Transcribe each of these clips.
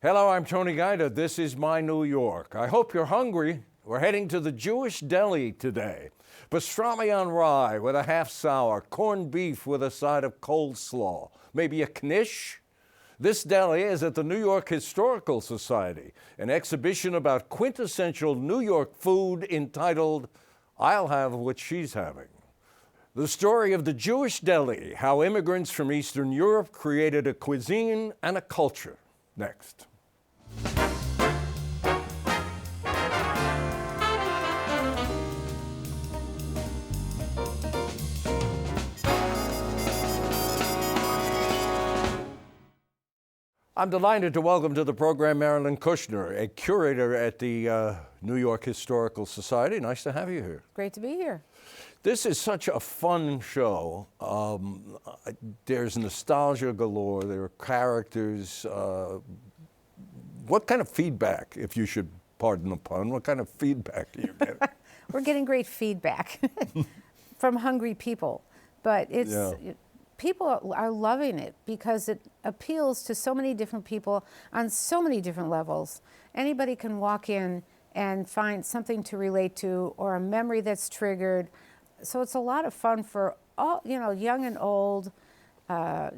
Hello, I'm Tony Guida. This is My New York. I hope you're hungry. We're heading to the Jewish deli today. Pastrami on rye with a half sour, corned beef with a side of coleslaw, maybe a knish. This deli is at the New York Historical Society, an exhibition about quintessential New York food entitled I'll Have What She's Having. The story of the Jewish deli, how immigrants from Eastern Europe created a cuisine and a culture. Next. I'm delighted to welcome to the program Marilyn Kushner, a curator at the New York Historical Society. Nice to have you here. Great to be here. This is such a fun show. There's nostalgia galore. There are characters. What kind of feedback, if you should pardon the pun, what kind of feedback do you get? We're getting great feedback from hungry people, but it's people are loving it because it appeals to so many different people on so many different levels. Anybody can walk in and find something to relate to or a memory that's triggered. So it's a lot of fun for all, young and old,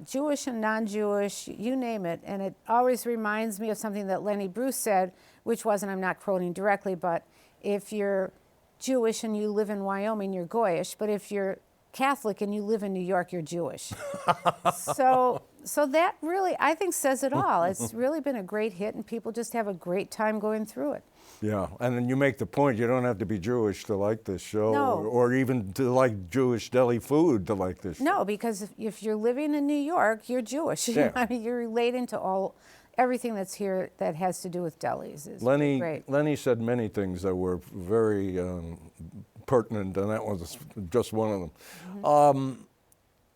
Jewish and non-Jewish, you name it. And it always reminds me of something that Lenny Bruce said, which wasn't, I'm not quoting directly, but if you're Jewish and you live in Wyoming, you're Goyish. But if you're Catholic and you live in New York, you're Jewish. So that really, I think, says it all. It's really been a great hit, and people just have a great time going through it. Yeah, and then you make the point, you don't have to be Jewish to like this show, No. or even to like Jewish deli food to like this show. No, because if you're living in New York, you're Jewish. Yeah. I mean, you're relating to everything that's here that has to do with delis. Is great. Lenny said many things that were very pertinent, and that was just one of them. Mm-hmm.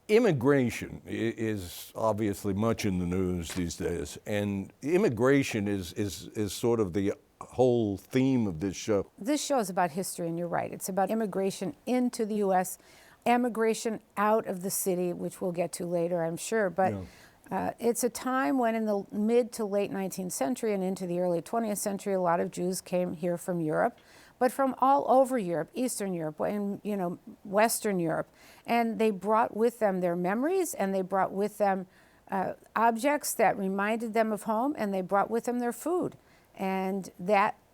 Immigration is obviously much in the news these days, and immigration is sort of the whole theme of this show. This show is about history, and you're right. It's about immigration into the U.S., emigration out of the city, which we'll get to later, I'm sure. But it's a time when in the mid to late 19th century and into the early 20th century, a lot of Jews came here from Europe, but from all over Europe, Eastern Europe, and Western Europe. And they brought with them their memories, and they brought with them objects that reminded them of home, and they brought with them their food. And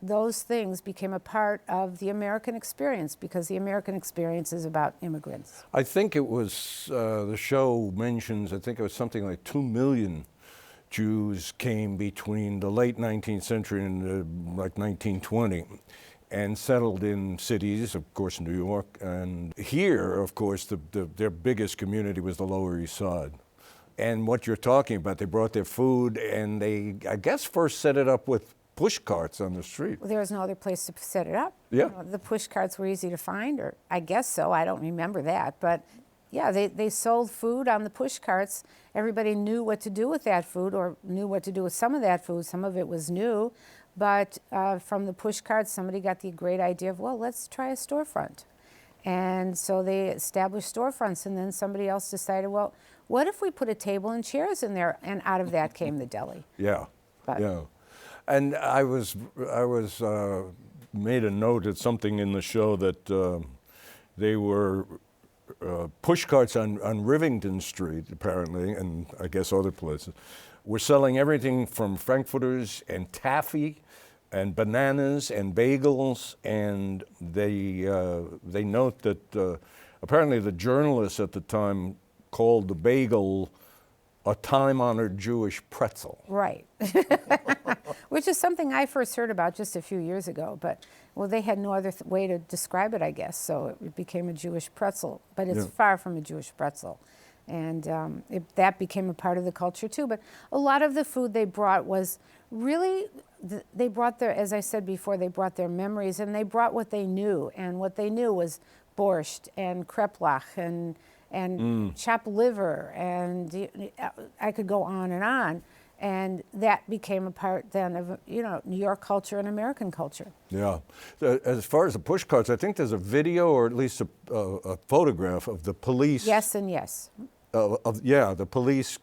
those things became a part of the American experience, because the American experience is about immigrants. I think it was, the show mentions, I think it was something like 2 million Jews came between the late 19th century and like 1920 and settled in cities, of course, New York. And here, of course, their biggest community was the Lower East Side. And what you're talking about, they brought their food, and they, I guess, first set it up with push carts on the street. Well, there was no other place to set it up. Yeah. The push carts were easy to find, or I guess so. I don't remember that. But yeah, they sold food on the push carts. Everybody knew what to do with that food, or knew what to do with some of that food. Some of it was new. But from the push carts, somebody got the great idea of, well, let's try a storefront. And so they established storefronts, and then somebody else decided, well, what if we put a table and chairs in there? And out of that came the deli. Yeah, And I was made a note at something in the show that they were push carts on Rivington Street, apparently, and I guess other places, were selling everything from frankfurters and taffy and bananas and bagels, and they note that apparently the journalists at the time called the bagel a time-honored Jewish pretzel. Right. Which is something I first heard about just a few years ago, but they had no other way to describe it, I guess, so it became a Jewish pretzel, but it's far from a Jewish pretzel. And that became a part of the culture too. But a lot of the food they brought was really, they brought their, as I said before, they brought their memories, and they brought what they knew. And what they knew was borscht and kreplach and chopped liver, and I could go on. And that became a part then of, New York culture and American culture. Yeah. As far as the push carts, I think there's a video, or at least a photograph of the police. Yes and yes. Yeah, the police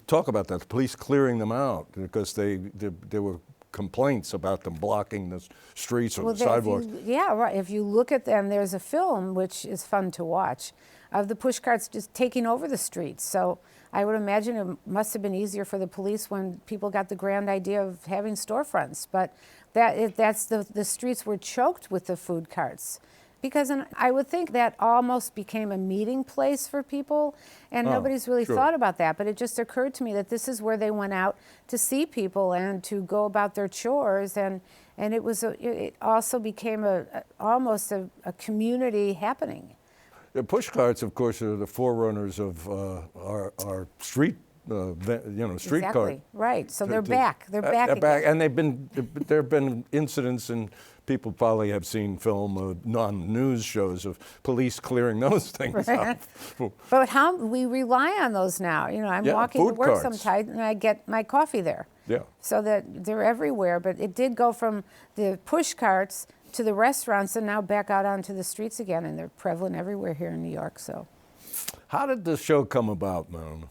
talk about that. The police clearing them out because there were complaints about them blocking the streets or the sidewalks. Yeah, right. If you look at them, there's a film which is fun to watch of the push carts just taking over the streets. So I would imagine it must have been easier for the police when people got the grand idea of having storefronts. But that's the streets were choked with the food carts. Because I would think that almost became a meeting place for people, and nobody's really thought about that. But it just occurred to me that this is where they went out to see people and to go about their chores, and it also became almost a community happening. The push carts, of course, are the forerunners of our street. Street exactly. cart. Right. So they're back. They're back again. And there have been incidents, and people probably have seen film non-news shows of police clearing those things out. But how we rely on those now. I'm walking to work sometimes, and I get my coffee there. Yeah. So that they're everywhere. But it did go from the push carts to the restaurants, and now back out onto the streets again, and they're prevalent everywhere here in New York. So, how did the show come about, Marilyn?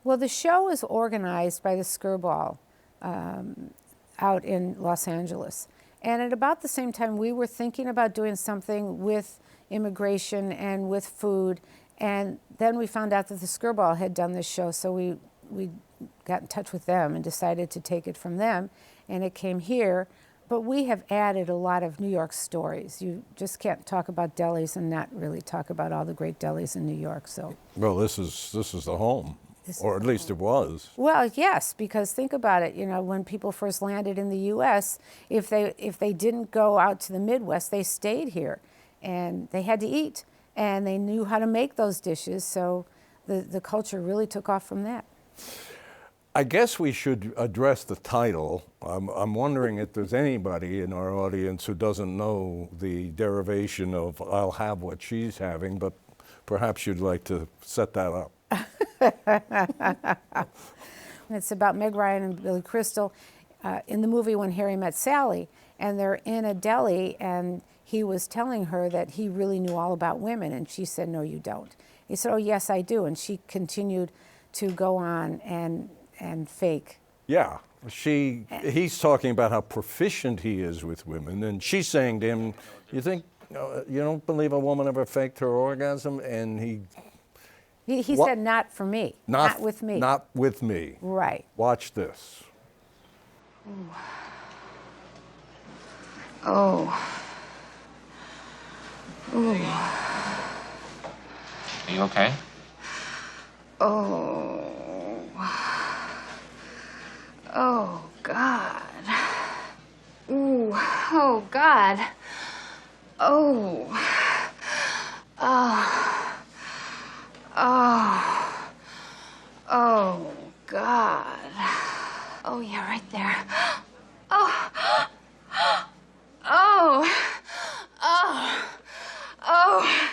Well, the show is organized by the Skirball out in Los Angeles. And at about the same time, we were thinking about doing something with immigration and with food. And then we found out that the Skirball had done this show, so we got in touch with them and decided to take it from them. And it came here. But we have added a lot of New York stories. You just can't talk about delis and not really talk about all the great delis in New York. So. Well, this is the home. Or at least it was. Well, yes, because think about it. When people first landed in the U.S., if they didn't go out to the Midwest, they stayed here, and they had to eat, and they knew how to make those dishes. So the culture really took off from that. I guess we should address the title. I'm wondering if there's anybody in our audience who doesn't know the derivation of "I'll have what she's having," but perhaps you'd like to set that up. It's about Meg Ryan and Billy Crystal in the movie When Harry Met Sally, and they're in a deli, and he was telling her that he really knew all about women, and she said, "No, you don't." He said, "Oh, yes, I do," and she continued to go on and fake. Yeah, he's talking about how proficient he is with women, and she's saying to him, "You think you don't believe a woman ever faked her orgasm?" And He said, "Not for me. Not with me. Not with me." Right. Watch this. Oh. Ooh. Are you okay? Oh. Oh, God. Ooh. Oh, God. Oh. Oh. Oh. Oh, God. Oh, yeah, right there. Oh. Oh. Oh. Oh.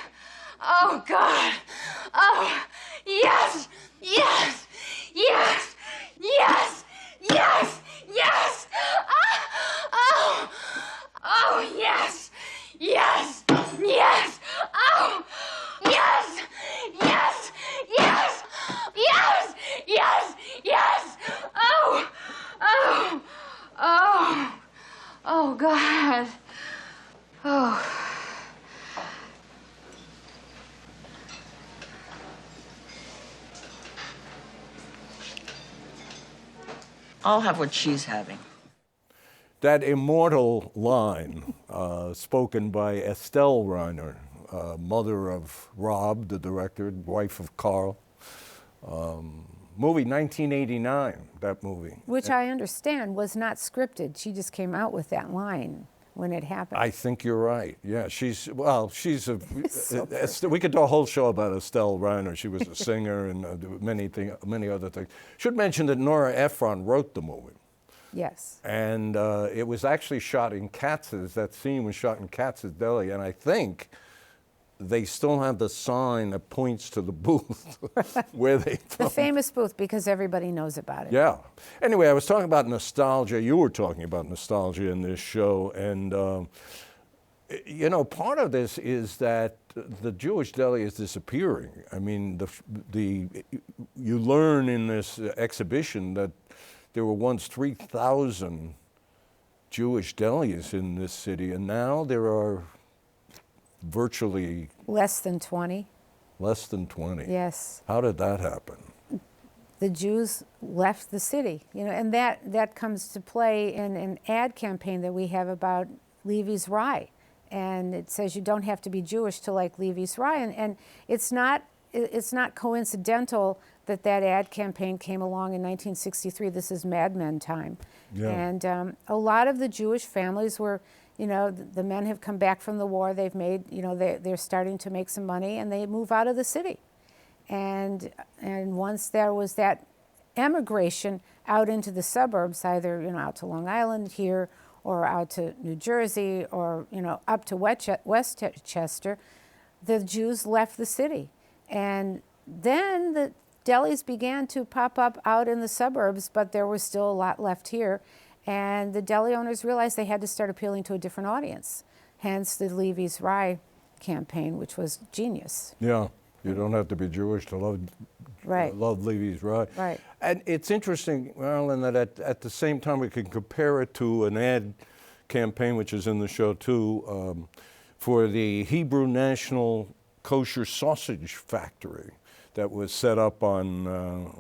Oh, God. Oh. Yes. Yes. Yes. Yes. Yes. Yes. Oh. Oh, yes. Yes. Yes. Oh. Yes. Yes. Yes. Yes. Yes. Yes. Oh. Oh. Oh. Oh, God. Oh. I'll have what she's having. That immortal line, spoken by Estelle Reiner, mother of Rob, the director, wife of Carl. Movie 1989, that movie. Which I understand was not scripted. She just came out with that line when it happened. I think you're right. Yeah, she's a. So we could do a whole show about Estelle Reiner. She was a singer and many other things. Should mention that Nora Ephron wrote the movie. Yes. And it was actually shot in Katz's. That scene was shot in Katz's Deli, and I think they still have the sign that points to the booth where they The famous booth, because everybody knows about it. Yeah. Anyway, I was talking about nostalgia. You were talking about nostalgia in this show. And, part of this is that the Jewish deli is disappearing. I mean, you learn in this exhibition that there were once 3,000 Jewish delis in this city, and now there are virtually Less than 20. less than 20. Yes. How did that happen? The Jews left the city, and that comes to play in an ad campaign that we have about Levi's Rye. And it says you don't have to be Jewish to like Levi's Rye. And it's not coincidental that ad campaign came along in 1963. This is Mad Men time. Yeah. And a lot of the Jewish families were, the men have come back from the war. They've made, they're starting to make some money, and they move out of the city. And once there was that emigration out into the suburbs, either, out to Long Island here, or out to New Jersey, or up to Westchester, the Jews left the city. And then the delis began to pop up out in the suburbs, but there was still a lot left here. And the deli owners realized they had to start appealing to a different audience. Hence the Levi's Rye campaign, which was genius. Yeah, you don't have to be Jewish to love Levi's Rye. Right. And it's interesting, Marilyn, that at the same time we can compare it to an ad campaign, which is in the show too, for the Hebrew National Kosher Sausage Factory that was set up on,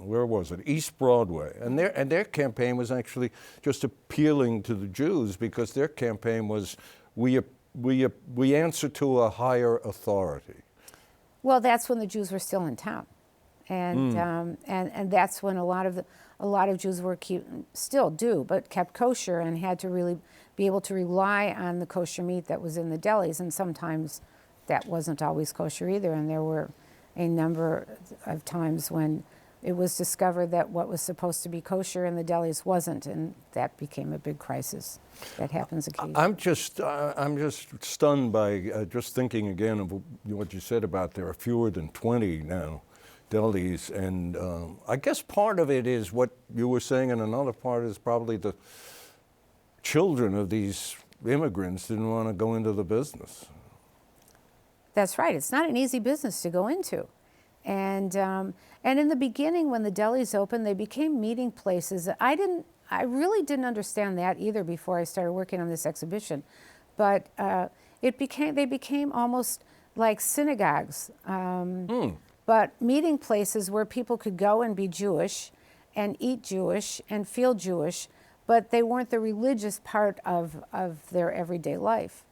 where was it, East Broadway. And their campaign was actually just appealing to the Jews, because their campaign was, we answer to a higher authority. Well, that's when the Jews were still in town. And that's when a lot of Jews were still do, but kept kosher and had to really be able to rely on the kosher meat that was in the delis. And sometimes that wasn't always kosher either. And there were a number of times when it was discovered that what was supposed to be kosher in the delis wasn't, and that became a big crisis. That happens occasionally. I'm just stunned by just thinking again of what you said about there are fewer than 20 now delis, and I guess part of it is what you were saying, and another part is probably the children of these immigrants didn't want to go into the business. That's right. It's not an easy business to go into. And in the beginning, when the delis opened, they became meeting places. I really didn't understand that either before I started working on this exhibition. But they became almost like synagogues, but meeting places where people could go and be Jewish and eat Jewish and feel Jewish, but they weren't the religious part of their everyday life.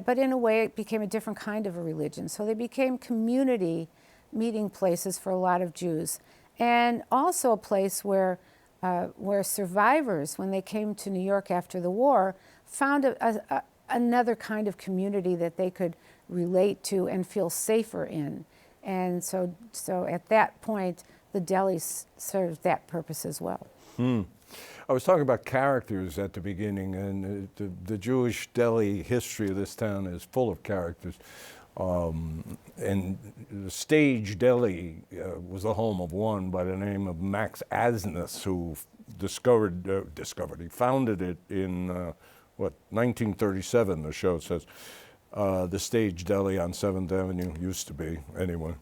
But in a way, it became a different kind of a religion. So they became community meeting places for a lot of Jews, and also a place where survivors, when they came to New York after the war, found another kind of community that they could relate to and feel safer in. And so at that point, the delis served that purpose as well. I was talking about characters at the beginning, and the Jewish deli history of this town is full of characters. And the Stage Deli was the home of one by the name of Max Asness, who he founded it in 1937, the show says. The Stage Deli on 7th Avenue, used to be, anyway.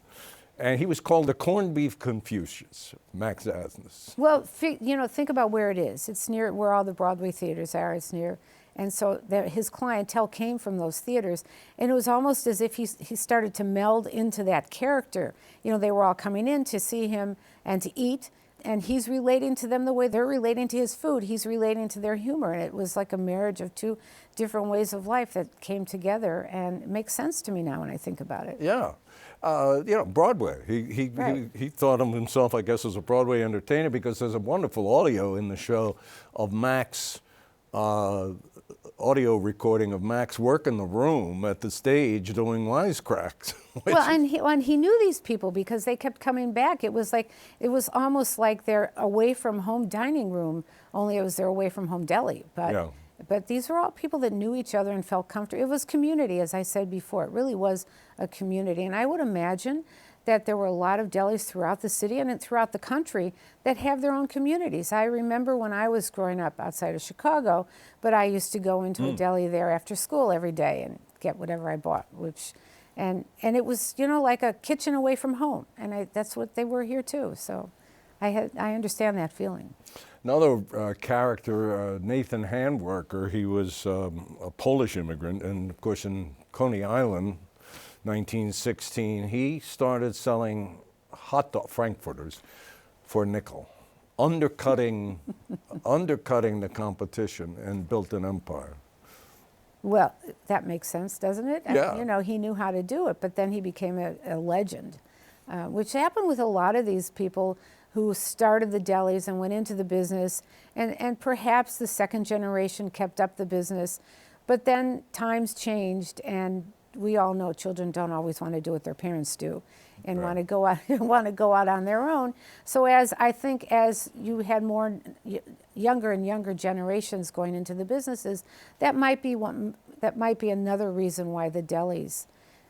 And he was called the Corned Beef Confucius, Max Asness. Well, think about where it is. It's near where all the Broadway theaters are. It's near, and so his clientele came from those theaters. And it was almost as if he started to meld into that character. They were all coming in to see him and to eat, and he's relating to them the way they're relating to his food. He's relating to their humor, and it was like a marriage of two different ways of life that came together, and it makes sense to me now when I think about it. Yeah. Broadway. He thought of himself, I guess, as a Broadway entertainer, because there's a wonderful audio in the show of Max, audio recording of Max working the room at the stage doing wisecracks. Well, and he knew these people because they kept coming back. It was almost like their away from home dining room, only it was their away from home deli. But these were all people that knew each other and felt comfortable. It was community, as I said before. It really was a community. And I would imagine that there were a lot of delis throughout the city and throughout the country that have their own communities. I remember when I was growing up outside of Chicago, but I used to go into a deli there after school every day and get whatever I bought, And it was, like a kitchen away from home. And that's what they were here too. So I understand that feeling. Another character, Nathan Handwerker, he was a Polish immigrant, and of course in Coney Island, 1916, he started selling hot dog frankfurters for a nickel, undercutting the competition, and built an empire. Well, that makes sense, doesn't it? Yeah. And, he knew how to do it, but then he became a legend, which happened with a lot of these people who started the delis and went into the business, and perhaps the second generation kept up the business, but then times changed, and we all know children don't always want to do what their parents do, and want to go out on their own. So as you had more younger and younger generations going into the businesses, that might be another reason why the delis,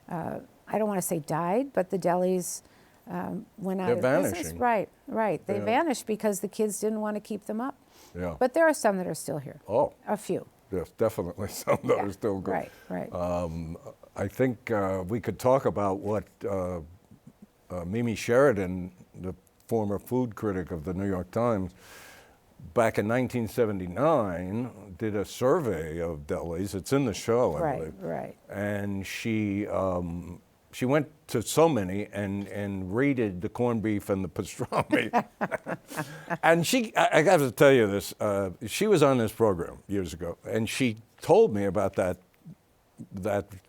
I don't want to say died, but the delis went out of business. Right. They vanished because the kids didn't want to keep them up. Yeah. But there are some that are still here. Oh. A few. Yes, definitely some that are still good. Right. I think we could talk about what Mimi Sheridan, the former food critic of the New York Times, back in 1979, did a survey of delis. It's in the show, I believe. Right. And she went to so many and rated the corned beef and the pastrami. And I got to tell you this, she was on this program years ago, and she told me about that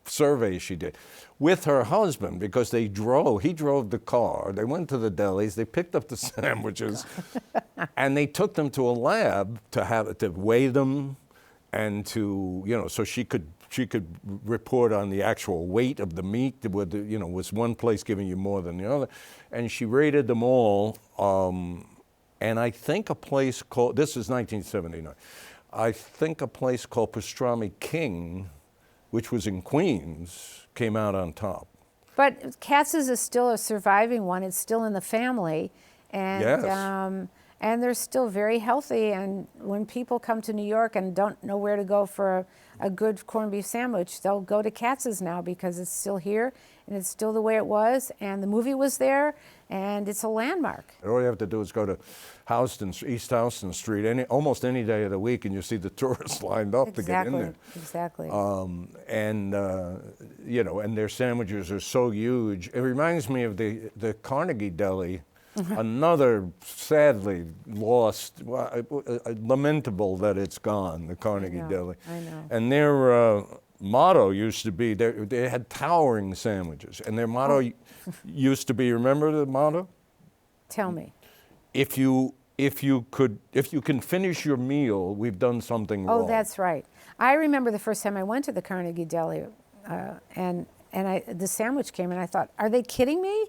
survey she did with her husband, because he drove the car, they went to the delis, they picked up the sandwiches, and they took them to a lab to weigh them, and to, so she could report on the actual weight of the meat. Was one place giving you more than the other, and she rated them all. And I think a place called, this is 1979, I think a place called Pastrami King, which was in Queens, came out on top. But Katz's is still a surviving one. It's still in the family, and yes. And they're still very healthy. And when people come to New York and don't know where to go for a good corned beef sandwich, they'll go to Katz's now because it's still here and it's still the way it was. And the movie was there, and it's a landmark. All you have to do is go to East Houston Street almost any day of the week, and you see the tourists lined up to get in there. Exactly. And their sandwiches are so huge. It reminds me of the Carnegie Deli. Another sadly lost, lamentable that it's gone, the Carnegie Deli. I know. And their motto used to be, they had towering sandwiches, and their motto used to be, remember the motto? Tell me. If you can finish your meal, we've done something wrong. Oh, that's right. I remember the first time I went to the Carnegie Deli, and the sandwich came, and I thought, are they kidding me?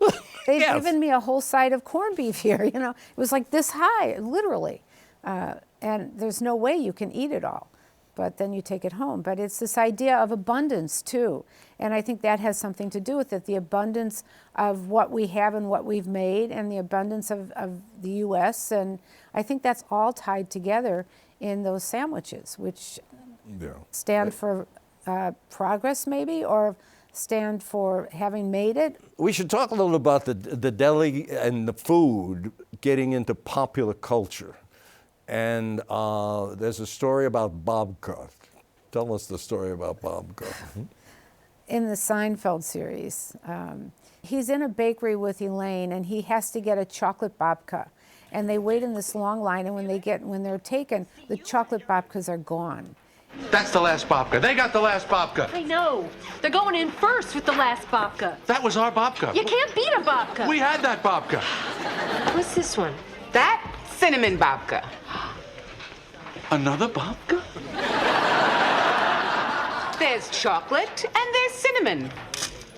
They've given me a whole side of corned beef here. It was like this high, literally. And there's no way you can eat it all. But then you take it home. But it's this idea of abundance, too. And I think that has something to do with it, the abundance of what we have and what we've made, and the abundance of the U.S. And I think that's all tied together in those sandwiches, which stand for progress, maybe, or stand for having made it. We should talk a little about the deli and the food getting into popular culture. And there's a story about babka. Tell us the story about babka. In the Seinfeld series, he's in a bakery with Elaine, and he has to get a chocolate babka. And they wait in this long line, and when they're taken, the chocolate babkas are gone. That's the last babka. They got the last babka. I know. They're going in first with the last babka. That was our babka. You can't beat a babka. We had that babka. What's this one? That cinnamon babka. Another babka? There's chocolate and there's cinnamon.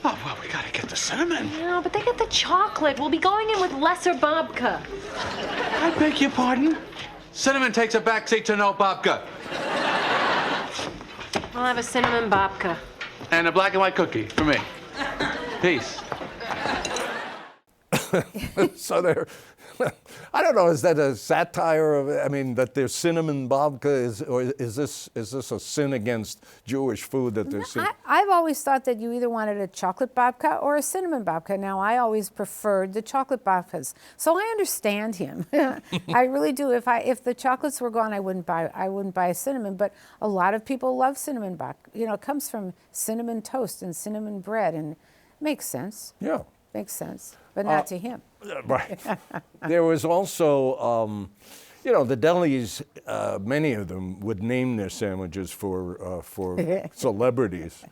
Oh, well, we gotta get the cinnamon. No, but they got the chocolate. We'll be going in with lesser babka. I beg your pardon? Cinnamon takes a backseat to no babka. I'll have a cinnamon babka. And a black and white cookie for me. Peace. So I don't know. Is that a satire of? I mean, that there's cinnamon babka, or is this a sin against Jewish food that there's? I've always thought that you either wanted a chocolate babka or a cinnamon babka. Now, I always preferred the chocolate babkas, so I understand him. I really do. If the chocolates were gone, I wouldn't buy a cinnamon. But a lot of people love cinnamon babka. You know, it comes from cinnamon toast and cinnamon bread, and it makes sense. Yeah. Makes sense, but not to him. Right. There was also, the delis. Many of them would name their sandwiches for celebrities,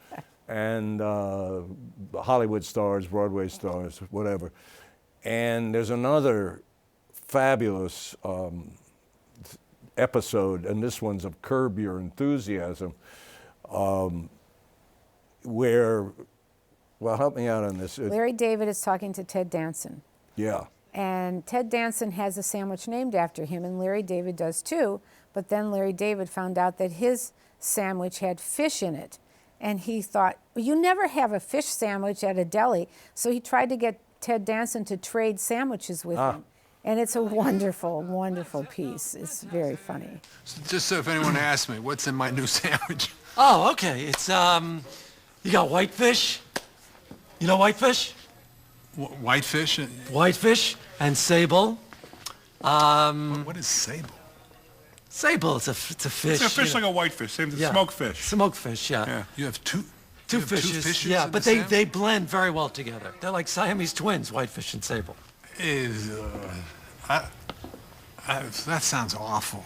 and Hollywood stars, Broadway stars, whatever. And there's another fabulous episode, and this one's of Curb Your Enthusiasm, where. Well, help me out on this. Larry David is talking to Ted Danson. Yeah. And Ted Danson has a sandwich named after him, and Larry David does too. But then Larry David found out that his sandwich had fish in it. And he thought, well, you never have a fish sandwich at a deli. So he tried to get Ted Danson to trade sandwiches with him. And it's a wonderful, wonderful piece. It's very funny. Just so if anyone asks me, what's in my new sandwich? Oh, okay. It's, you got whitefish. You know whitefish? Whitefish? Whitefish and sable. What is sable? Sable, it's a fish. It's a fish like a whitefish, same as smoked fish. Smoked fish, yeah. You have two fishes, yeah, but they blend very well together. They're like Siamese twins, whitefish and sable. That sounds awful.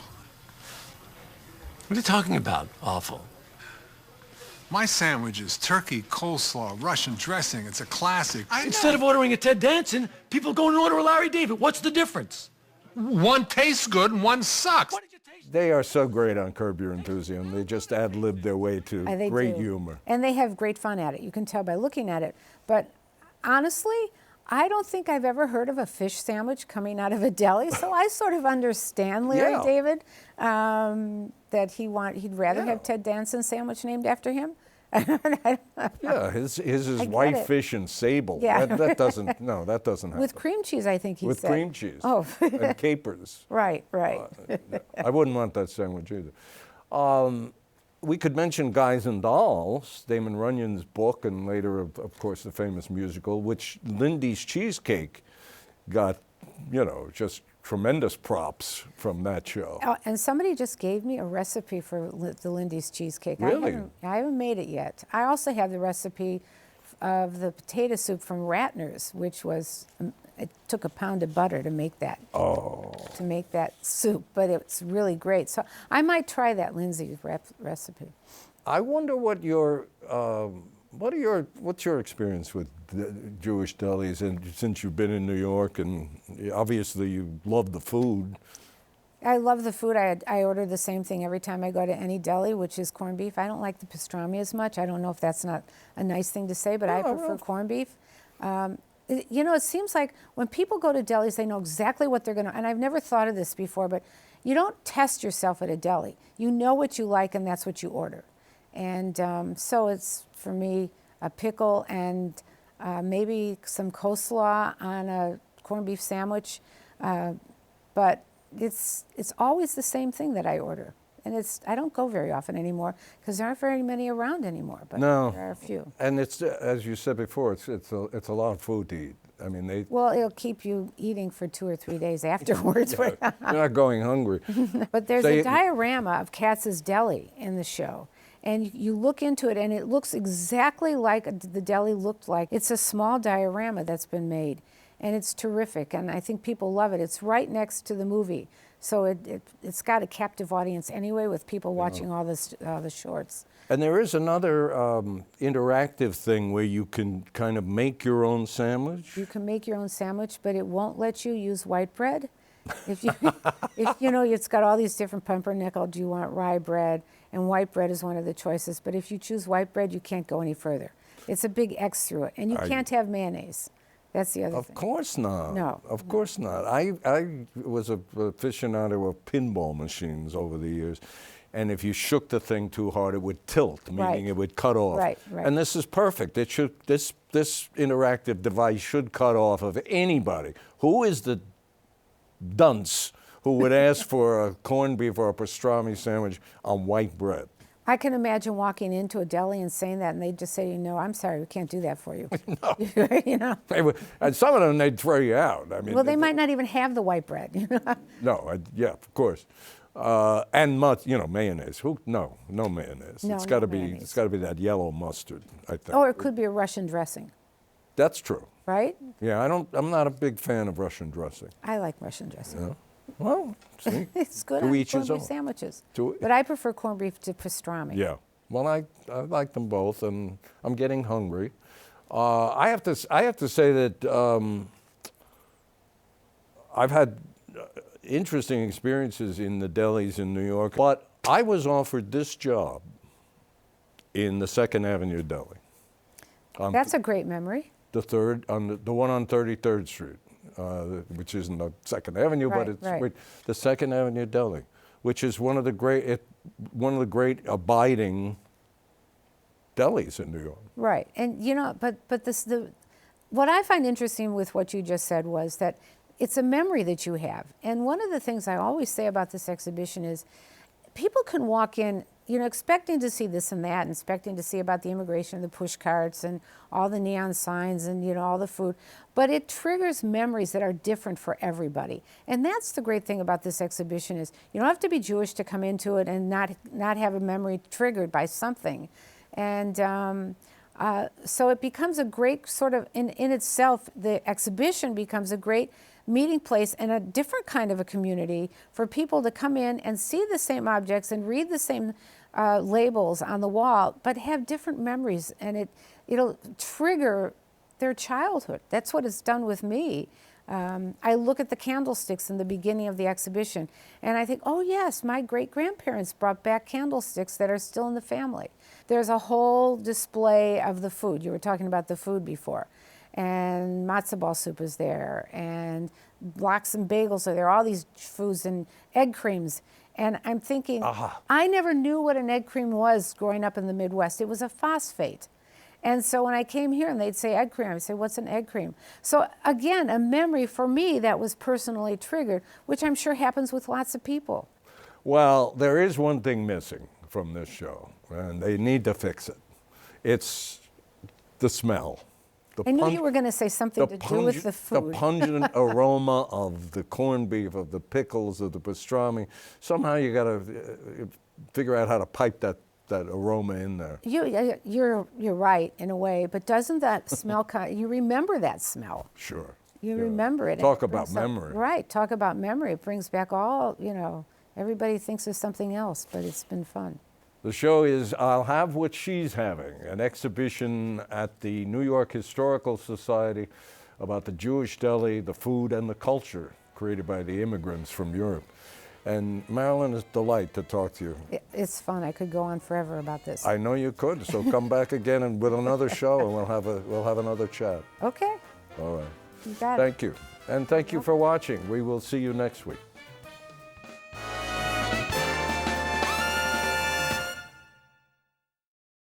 What are you talking about, awful? My sandwich is turkey, coleslaw, Russian dressing. It's a classic. Instead of ordering a Ted Danson, people go and order a Larry David. What's the difference? One tastes good and one sucks. They are so great on Curb Your Enthusiasm. They just ad-lib their way to great humor. And they have great fun at it. You can tell by looking at it. But honestly, I don't think I've ever heard of a fish sandwich coming out of a deli. So I sort of understand Larry David, that he'd rather have Ted Danson's sandwich named after him. Yeah, his is whitefish and sable. Yeah. That doesn't happen. With cream cheese, I think he With said. cream cheese. Oh. And capers. Right. I wouldn't want that sandwich either. We could mention Guys and Dolls, Damon Runyon's book, and later, of course, the famous musical, which Lindy's Cheesecake got, just tremendous props from that show. Oh, and somebody just gave me a recipe for the Lindy's Cheesecake. Really? I haven't made it yet. I also have the recipe of the potato soup from Ratner's, which was, it took a pound of butter to make that. To make that soup, but it's really great. So I might try that Lindsay's recipe. I wonder what's your experience with the Jewish delis, and since you've been in New York, and obviously you love the food. I love the food. I order the same thing every time I go to any deli, which is corned beef. I don't like the pastrami as much. I don't know if that's not a nice thing to say, but I prefer corned beef. It seems like when people go to delis, they know exactly what they're going to, and I've never thought of this before, but you don't test yourself at a deli. You know what you like, and that's what you order. And so it's, for me, a pickle and maybe some coleslaw on a corned beef sandwich. But it's always the same thing that I order. And I don't go very often anymore because there aren't very many around anymore, but there are a few. And it's, as you said before, it's a lot of food to eat. I mean, Well, it'll keep you eating for 2 or 3 days afterwards. You're not going hungry. But there's a diorama of Katz's Deli in the show. And you look into it, and it looks exactly like the deli looked like. It's a small diorama that's been made, and it's terrific, and I think people love it. It's right next to the movie, so it's got a captive audience anyway with people watching all the shorts. And there is another interactive thing where you can kind of make your own sandwich. You can make your own sandwich, but it won't let you use white bread. It's got all these different pumpernickel. Do you want rye bread? And white bread is one of the choices. But if you choose white bread, you can't go any further. It's a big X through it. And you can't have mayonnaise. That's the other thing. Of course not. No. Of course not. I was a aficionado of pinball machines over the years. And if you shook the thing too hard, it would tilt, meaning it would cut off. Right. And this is perfect. This interactive device should cut off of anybody. Who is the dunce who would ask for a corned beef or a pastrami sandwich on white bread. I can imagine walking into a deli and saying that, and they'd just say, no, I'm sorry, we can't do that for you. No. You know? And some of them, they'd throw you out. I mean, Well, they might not even have the white bread. You know? No, yeah, of course. And mayonnaise. No mayonnaise. No, it's got to no be. mayonnaise. It's got to be that yellow mustard, I think. Or it could be a Russian dressing, That's true. right? Yeah, I'm not a big fan of Russian dressing. I like Russian dressing. Yeah. Well, see, It's good To on each his corned beef own. sandwiches. To- But I prefer corned beef to pastrami. yeah. Well, I like them both, and I'm getting hungry. I have to say that I've had interesting experiences in the delis in New York, but I was offered this job in the Second Avenue Deli. That's a great memory. The one on 33rd Street, which isn't the Second Avenue, but Right, it's right. the Second Avenue Deli, which is one of the great abiding delis in New York. Right, and but what I find interesting with what you just said was that it's a memory that you have. And one of the things I always say about this exhibition is people can walk in, expecting to see this and that, and expecting to see about the immigration, the push carts, and all the neon signs, and all the food. But it triggers memories that are different for everybody. And that's the great thing about this exhibition is you don't have to be Jewish to come into it and not have a memory triggered by something. And so it becomes a great sort of, in itself, the exhibition becomes a great meeting place and a different kind of a community for people to come in and see the same objects and read the same labels on the wall, but have different memories, and it'll trigger their childhood. That's what it's done with me. I look at the candlesticks in the beginning of the exhibition, and I think, oh yes, my great-grandparents brought back candlesticks that are still in the family. There's a whole display of the food. You were talking about the food before. And matzo ball soup is there, and lox and bagels are there, all these foods, and egg creams. And I'm thinking, I never knew what an egg cream was growing up in the Midwest. It was a phosphate. And so when I came here and they'd say egg cream, I'd say, what's an egg cream? So again, a memory for me that was personally triggered, which I'm sure happens with lots of people. Well, there is one thing missing from this show, and they need to fix it. It's the smell. I knew you were going to say something to do with the food. The pungent aroma of the corned beef, of the pickles, of the pastrami. Somehow you got to figure out how to pipe that aroma in there. You're right in a way, but doesn't that smell you remember that smell? Sure. You remember it. Talk It about brings up- memory. Right, talk about memory. It brings back all, everybody thinks of something else, but it's been fun. The show is I'll Have What She's Having, an exhibition at the New York Historical Society about the Jewish deli, the food, and the culture created by the immigrants from Europe. And Marilyn, it's a delight to talk to you. It's fun. I could go on forever about this. I know you could, so come back again and with another show, and we'll have another chat. Okay. All right. You got it. Thank you. And thank you for watching. We will see you next week.